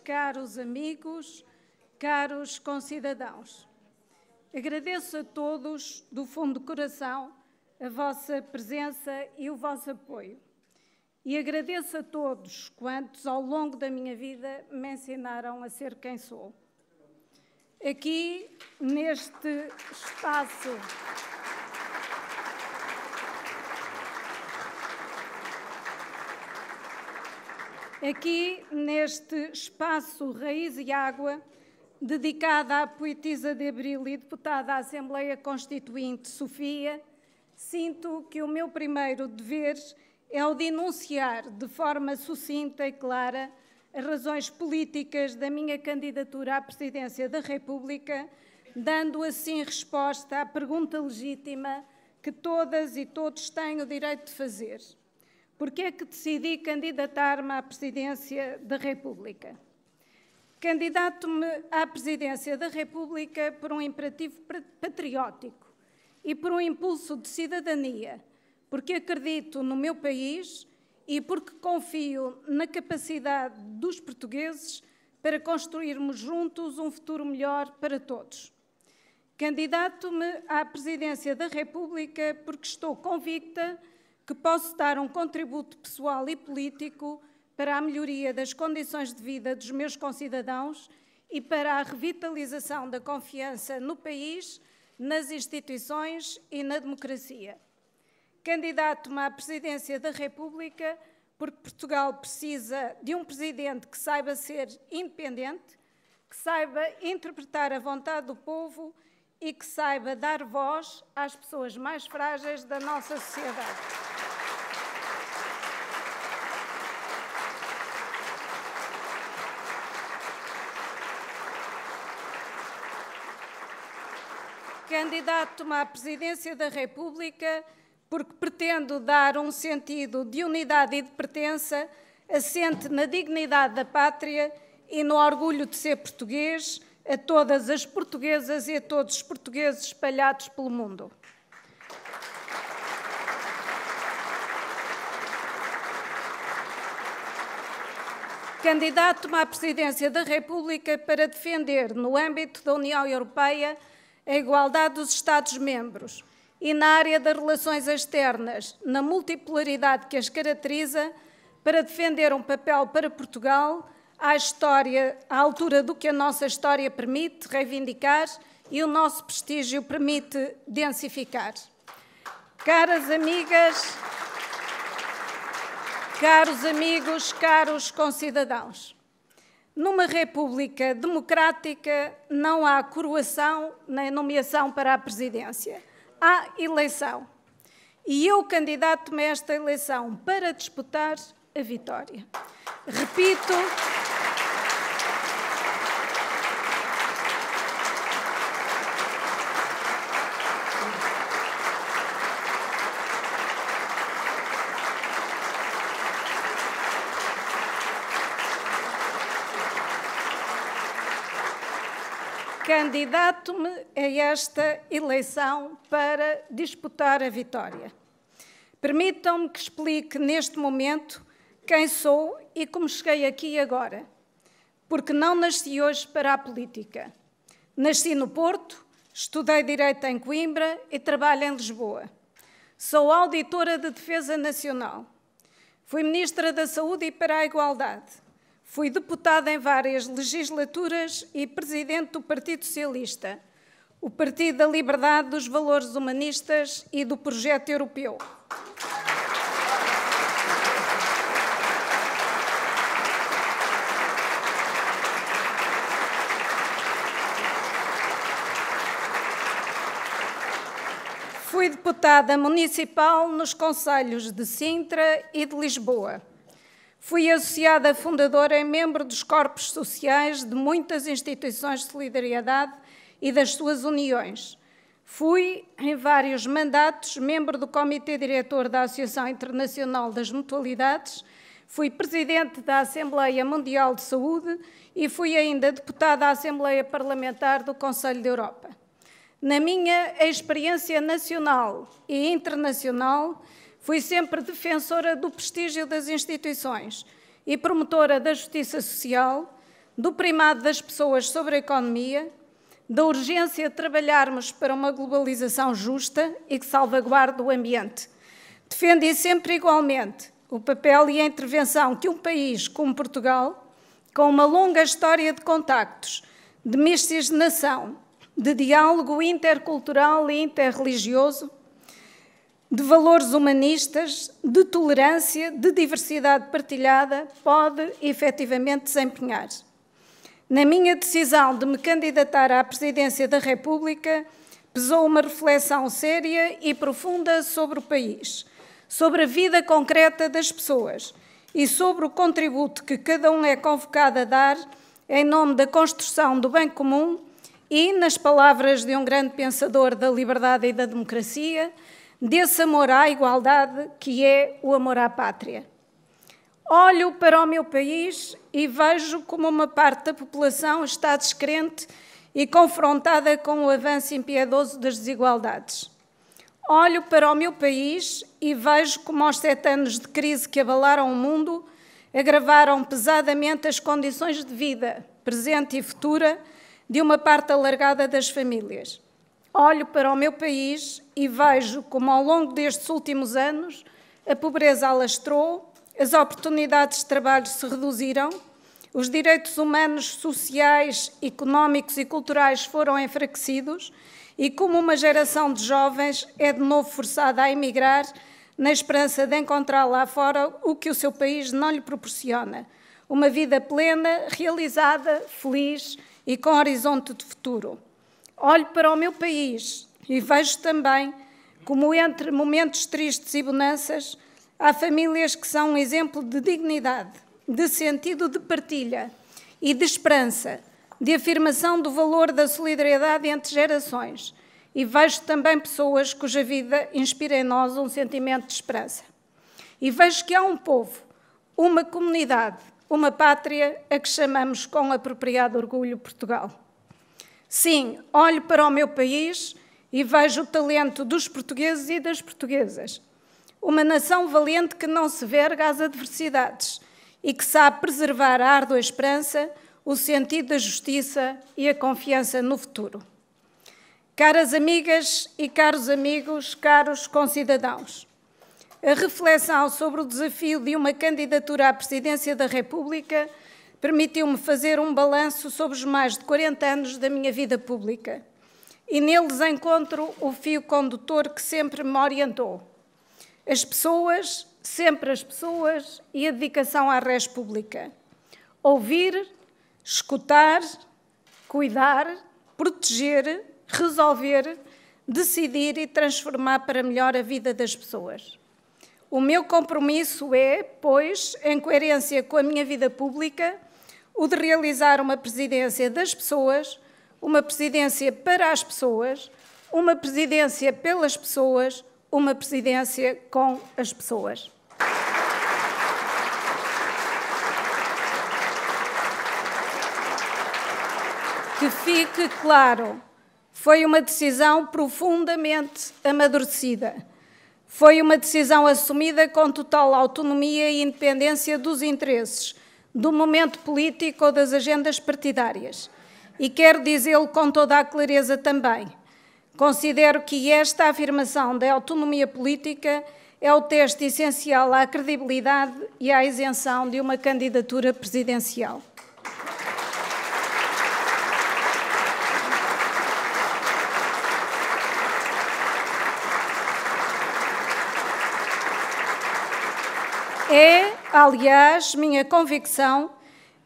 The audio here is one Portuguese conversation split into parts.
caros amigos, caros concidadãos. Agradeço a todos, do fundo do coração, a vossa presença e o vosso apoio. E agradeço a todos quantos, ao longo da minha vida, me ensinaram a ser quem sou. Aqui, neste espaço, Raiz e Água, dedicada à poetisa de Abril e deputada à Assembleia Constituinte Sofia, sinto que o meu primeiro dever é o de enunciar de forma sucinta e clara as razões políticas da minha candidatura à presidência da República, dando assim resposta à pergunta legítima que todas e todos têm o direito de fazer. Por que é que decidi candidatar-me à presidência da República? Candidato-me à presidência da República por um imperativo patriótico e por um impulso de cidadania, porque acredito no meu país e porque confio na capacidade dos portugueses para construirmos juntos um futuro melhor para todos. Candidato-me à presidência da República porque estou convicta que posso dar um contributo pessoal e político para a melhoria das condições de vida dos meus concidadãos e para a revitalização da confiança no país, nas instituições e na democracia. Candidato-me à presidência da República porque Portugal precisa de um presidente que saiba ser independente, que saiba interpretar a vontade do povo e que saiba dar voz às pessoas mais frágeis da nossa sociedade. Candidato-me à presidência da República porque pretendo dar um sentido de unidade e de pertença assente na dignidade da pátria e no orgulho de ser português a todas as portuguesas e a todos os portugueses espalhados pelo mundo. Candidato-me à presidência da República para defender, no âmbito da União Europeia, a igualdade dos Estados-membros e na área das relações externas, na multipolaridade que as caracteriza, para defender um papel para Portugal à altura do que a nossa história permite reivindicar e o nosso prestígio permite densificar. Caras amigas, caros amigos, caros concidadãos, numa república democrática não há coroação nem nomeação para a presidência. Há eleição. E eu candidato-me a esta eleição para disputar a vitória. Repito, candidato-me a esta eleição para disputar a vitória. Permitam-me que explique neste momento quem sou e como cheguei aqui agora, porque não nasci hoje para a política. Nasci no Porto, estudei Direito em Coimbra e trabalho em Lisboa. Sou auditora de Defesa Nacional. Fui Ministra da Saúde e para a Igualdade. Fui deputada em várias legislaturas e presidente do Partido Socialista, o Partido da Liberdade, dos Valores Humanistas e do Projeto Europeu. Fui deputada municipal nos concelhos de Sintra e de Lisboa. Fui associada fundadora e membro dos corpos sociais de muitas instituições de solidariedade e das suas uniões. Fui, em vários mandatos, membro do Comitê Diretor da Associação Internacional das Mutualidades, fui presidente da Assembleia Mundial de Saúde e fui ainda deputada à Assembleia Parlamentar do Conselho da Europa. Na minha experiência nacional e internacional, fui sempre defensora do prestígio das instituições e promotora da justiça social, do primado das pessoas sobre a economia, da urgência de trabalharmos para uma globalização justa e que salvaguarde o ambiente. Defendi sempre igualmente o papel e a intervenção que um país como Portugal, com uma longa história de contactos, de miscigenação, de diálogo intercultural e interreligioso, de valores humanistas, de tolerância, de diversidade partilhada, pode efetivamente desempenhar. Na minha decisão de me candidatar à presidência da República, pesou uma reflexão séria e profunda sobre o país, sobre a vida concreta das pessoas e sobre o contributo que cada um é convocado a dar em nome da construção do bem comum e, nas palavras de um grande pensador da liberdade e da democracia, desse amor à igualdade que é o amor à pátria. Olho para o meu país e vejo como uma parte da população está descrente e confrontada com o avanço impiedoso das desigualdades. Olho para o meu país e vejo como os 7 anos de crise que abalaram o mundo agravaram pesadamente as condições de vida, presente e futura, de uma parte alargada das famílias. Olho para o meu país e vejo como, ao longo destes últimos anos, a pobreza alastrou, as oportunidades de trabalho se reduziram, os direitos humanos, sociais, económicos e culturais foram enfraquecidos e como uma geração de jovens é de novo forçada a emigrar na esperança de encontrar lá fora o que o seu país não lhe proporciona, uma vida plena, realizada, feliz e com horizonte de futuro. Olho para o meu país e vejo também como entre momentos tristes e bonanças há famílias que são um exemplo de dignidade, de sentido de partilha e de esperança, de afirmação do valor da solidariedade entre gerações. E vejo também pessoas cuja vida inspira em nós um sentimento de esperança. E vejo que há um povo, uma comunidade, uma pátria a que chamamos com apropriado orgulho Portugal. Sim, olho para o meu país e vejo o talento dos portugueses e das portuguesas. Uma nação valente que não se verga às adversidades e que sabe preservar a árdua esperança, o sentido da justiça e a confiança no futuro. Caras amigas e caros amigos, caros concidadãos, a reflexão sobre o desafio de uma candidatura à presidência da República permitiu-me fazer um balanço sobre os mais de 40 anos da minha vida pública e neles encontro o fio condutor que sempre me orientou. As pessoas, sempre as pessoas e a dedicação à res pública. Ouvir, escutar, cuidar, proteger, resolver, decidir e transformar para melhor a vida das pessoas. O meu compromisso é, pois, em coerência com a minha vida pública, o de realizar uma presidência das pessoas, uma presidência para as pessoas, uma presidência pelas pessoas, uma presidência com as pessoas. Que fique claro, foi uma decisão profundamente amadurecida. Foi uma decisão assumida com total autonomia e independência dos interesses, do momento político ou das agendas partidárias. E quero dizê-lo com toda a clareza também. Considero que esta afirmação da autonomia política é o teste essencial à credibilidade e à isenção de uma candidatura presidencial. É, aliás, minha convicção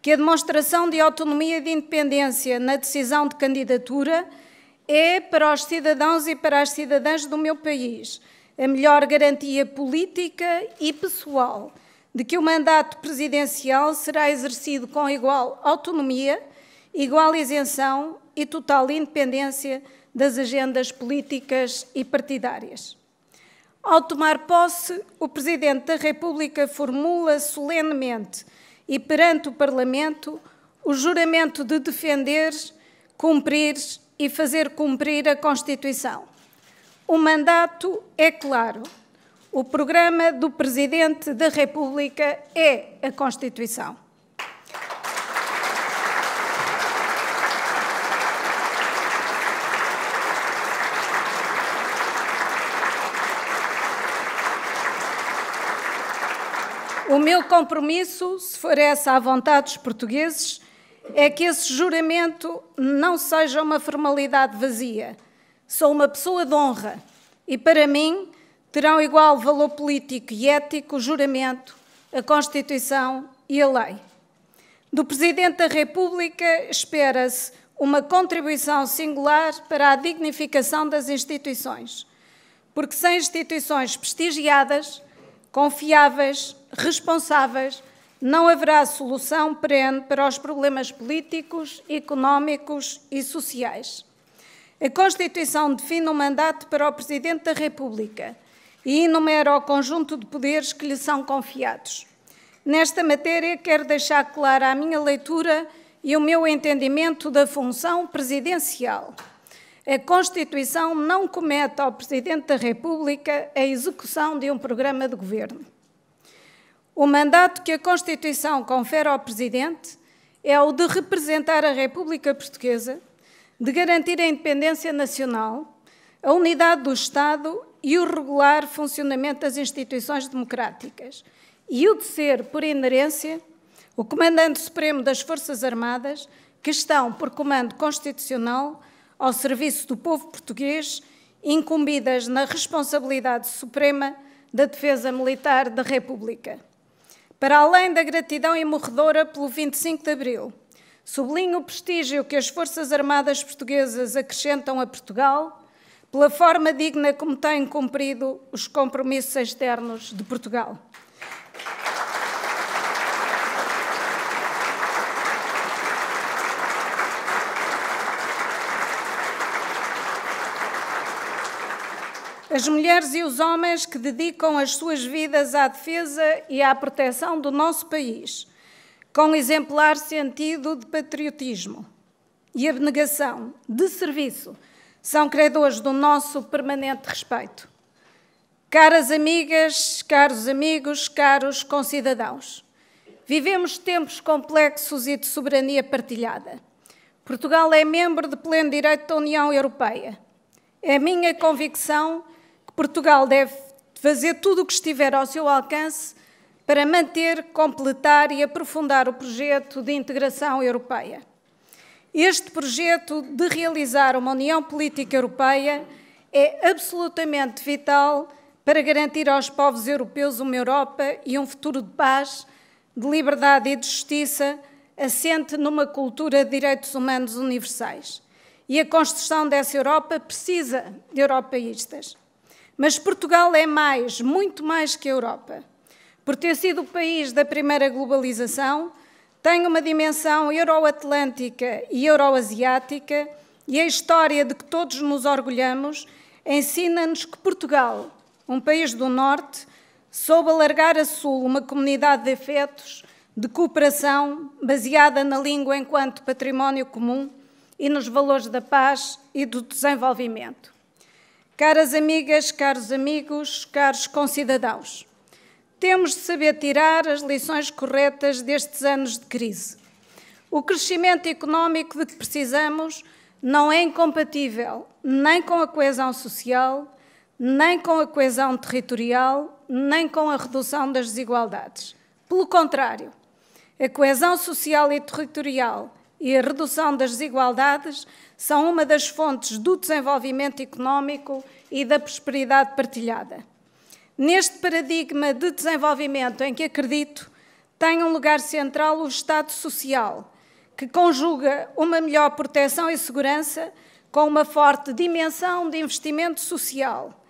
que a demonstração de autonomia e de independência na decisão de candidatura é, para os cidadãos e para as cidadãs do meu país, a melhor garantia política e pessoal de que o mandato presidencial será exercido com igual autonomia, igual isenção e total independência das agendas políticas e partidárias. Ao tomar posse, o Presidente da República formula solenemente e perante o Parlamento o juramento de defender, cumprir e fazer cumprir a Constituição. O mandato é claro. O programa do Presidente da República é a Constituição. O meu compromisso, se for essa a vontade dos portugueses, é que esse juramento não seja uma formalidade vazia. Sou uma pessoa de honra e, para mim, terão igual valor político e ético o juramento, a Constituição e a lei. Do Presidente da República espera-se uma contribuição singular para a dignificação das instituições, porque sem instituições prestigiadas, confiáveis, responsáveis, não haverá solução perene para os problemas políticos, económicos e sociais. A Constituição define um mandato para o Presidente da República e enumera o conjunto de poderes que lhe são confiados. Nesta matéria, quero deixar clara a minha leitura e o meu entendimento da função presidencial. A Constituição não comete ao Presidente da República a execução de um programa de governo. O mandato que a Constituição confere ao Presidente é o de representar a República Portuguesa, de garantir a independência nacional, a unidade do Estado e o regular funcionamento das instituições democráticas, e o de ser, por inerência, o Comandante Supremo das Forças Armadas, que estão, por comando constitucional, ao serviço do povo português, incumbidas na responsabilidade suprema da defesa militar da República. Para além da gratidão imorredora pelo 25 de Abril, sublinho o prestígio que as Forças Armadas portuguesas acrescentam a Portugal, pela forma digna como têm cumprido os compromissos externos de Portugal. As mulheres e os homens que dedicam as suas vidas à defesa e à proteção do nosso país, com exemplar sentido de patriotismo e abnegação, de serviço, são credores do nosso permanente respeito. Caras amigas, caros amigos, caros concidadãos, vivemos tempos complexos e de soberania partilhada. Portugal é membro de pleno direito da União Europeia. É minha convicção que Portugal deve fazer tudo o que estiver ao seu alcance para manter, completar e aprofundar o projeto de integração europeia. Este projeto de realizar uma União Política Europeia é absolutamente vital para garantir aos povos europeus uma Europa e um futuro de paz, de liberdade e de justiça, assente numa cultura de direitos humanos universais. E a construção dessa Europa precisa de europeístas. Mas Portugal é mais, muito mais que a Europa. Por ter sido o país da primeira globalização, tem uma dimensão euroatlântica e euroasiática, e a história de que todos nos orgulhamos ensina-nos que Portugal, um país do Norte, soube alargar a Sul uma comunidade de afetos, de cooperação, baseada na língua enquanto património comum e nos valores da paz e do desenvolvimento. Caras amigas, caros amigos, caros concidadãos, temos de saber tirar as lições corretas destes anos de crise. O crescimento económico de que precisamos não é incompatível nem com a coesão social, nem com a coesão territorial, nem com a redução das desigualdades. Pelo contrário, a coesão social e territorial e a redução das desigualdades são uma das fontes do desenvolvimento económico e da prosperidade partilhada. Neste paradigma de desenvolvimento em que acredito, tem um lugar central o Estado Social, que conjuga uma melhor proteção e segurança com uma forte dimensão de investimento social.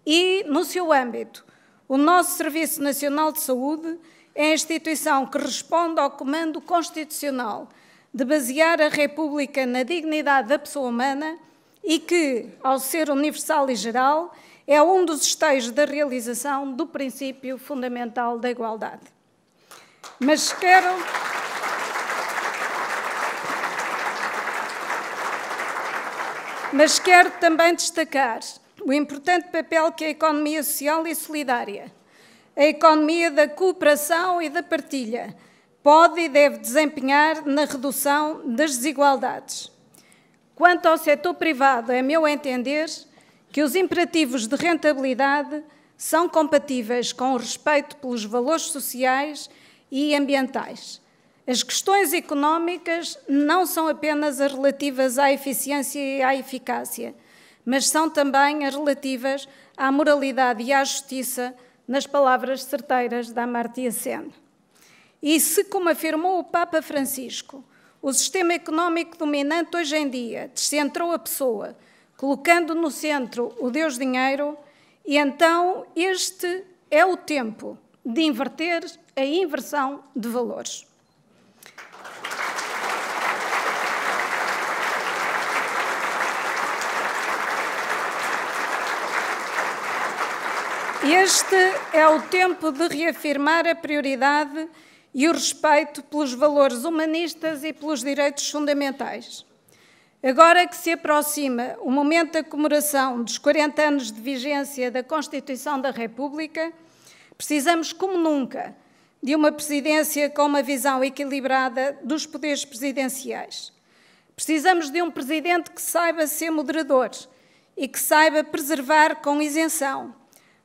E, no seu âmbito, o nosso Serviço Nacional de Saúde é a instituição que responde ao comando constitucional de basear a República na dignidade da pessoa humana e que, ao ser universal e geral, é um dos esteios da realização do princípio fundamental da igualdade. Mas quero também destacar o importante papel que a economia social e solidária, a economia da cooperação e da partilha, pode e deve desempenhar na redução das desigualdades. Quanto ao setor privado, é meu entender que os imperativos de rentabilidade são compatíveis com o respeito pelos valores sociais e ambientais. As questões económicas não são apenas as relativas à eficiência e à eficácia, mas são também as relativas à moralidade e à justiça, nas palavras certeiras da Amartya Sen. E se, como afirmou o Papa Francisco, o sistema económico dominante hoje em dia descentrou a pessoa, colocando no centro o Deus dinheiro, e então este é o tempo de inverter a inversão de valores. Este é o tempo de reafirmar a prioridade e o respeito pelos valores humanistas e pelos direitos fundamentais. Agora que se aproxima o momento da comemoração dos 40 anos de vigência da Constituição da República, precisamos, como nunca, de uma presidência com uma visão equilibrada dos poderes presidenciais. Precisamos de um presidente que saiba ser moderador e que saiba preservar com isenção,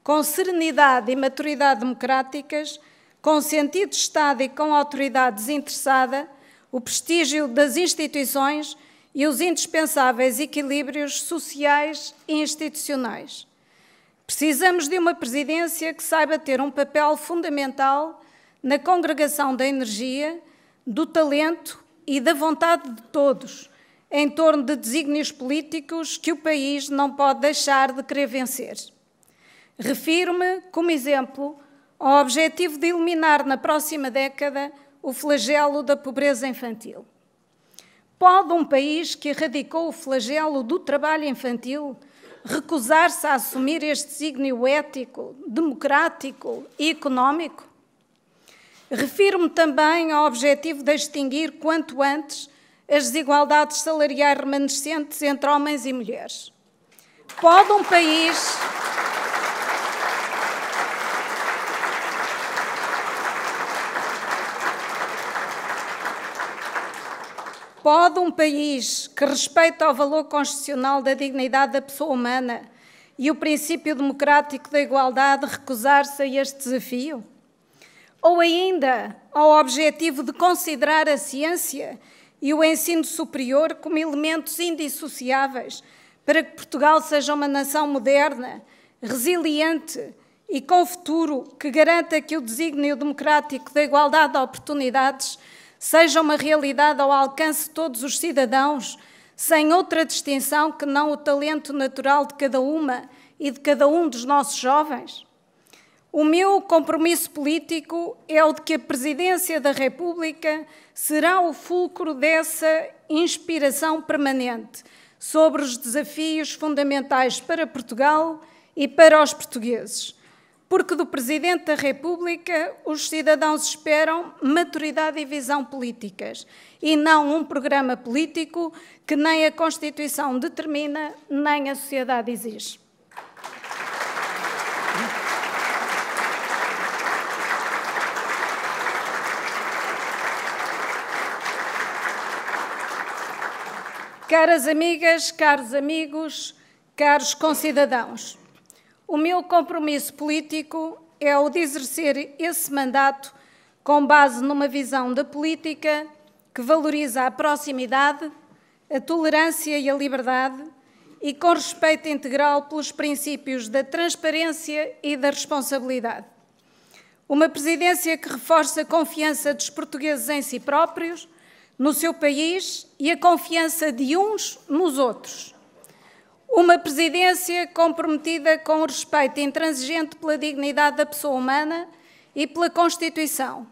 com serenidade e maturidade democráticas, com sentido de Estado e com autoridade desinteressada, o prestígio das instituições e os indispensáveis equilíbrios sociais e institucionais. Precisamos de uma presidência que saiba ter um papel fundamental na congregação da energia, do talento e da vontade de todos, em torno de desígnios políticos que o país não pode deixar de querer vencer. Refiro-me, como exemplo, ao objetivo de eliminar na próxima década o flagelo da pobreza infantil. Pode um país que erradicou o flagelo do trabalho infantil recusar-se a assumir este desígnio ético, democrático e económico? Refiro-me também ao objetivo de extinguir quanto antes as desigualdades salariais remanescentes entre homens e mulheres. Pode um país que respeita o valor constitucional da dignidade da pessoa humana e o princípio democrático da igualdade recusar-se a este desafio? Ou ainda ao objetivo de considerar a ciência e o ensino superior como elementos indissociáveis para que Portugal seja uma nação moderna, resiliente e com futuro que garanta que o desígnio democrático da igualdade de oportunidades seja uma realidade ao alcance de todos os cidadãos, sem outra distinção que não o talento natural de cada uma e de cada um dos nossos jovens? O meu compromisso político é o de que a Presidência da República será o fulcro dessa inspiração permanente sobre os desafios fundamentais para Portugal e para os portugueses. Porque do Presidente da República os cidadãos esperam maturidade e visão políticas e não um programa político que nem a Constituição determina, nem a sociedade exige. Caras amigas, caros amigos, caros concidadãos, o meu compromisso político é o de exercer esse mandato com base numa visão da política que valoriza a proximidade, a tolerância e a liberdade e com respeito integral pelos princípios da transparência e da responsabilidade. Uma presidência que reforça a confiança dos portugueses em si próprios, no seu país e a confiança de uns nos outros. Uma presidência comprometida com o respeito intransigente pela dignidade da pessoa humana e pela Constituição,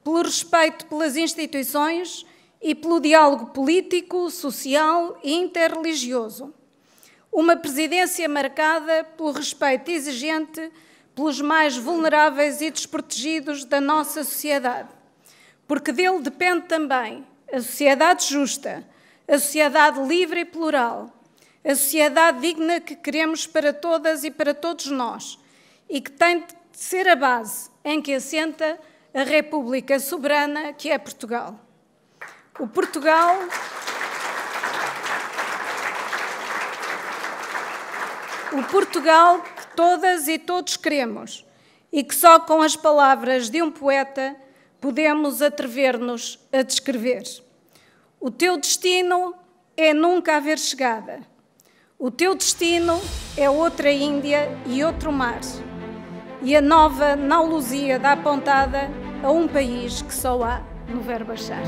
pelo respeito pelas instituições e pelo diálogo político, social e interreligioso. Uma presidência marcada pelo respeito exigente pelos mais vulneráveis e desprotegidos da nossa sociedade, porque dele depende também a sociedade justa, a sociedade livre e plural, a sociedade digna que queremos para todas e para todos nós e que tem de ser a base em que assenta a República soberana que é Portugal. O Portugal que todas e todos queremos e que só com as palavras de um poeta podemos atrever-nos a descrever. O teu destino é nunca haver chegada. O teu destino é outra Índia e outro mar. E a nova Nau Luzia dá pontada a um país que só há no verbo achar.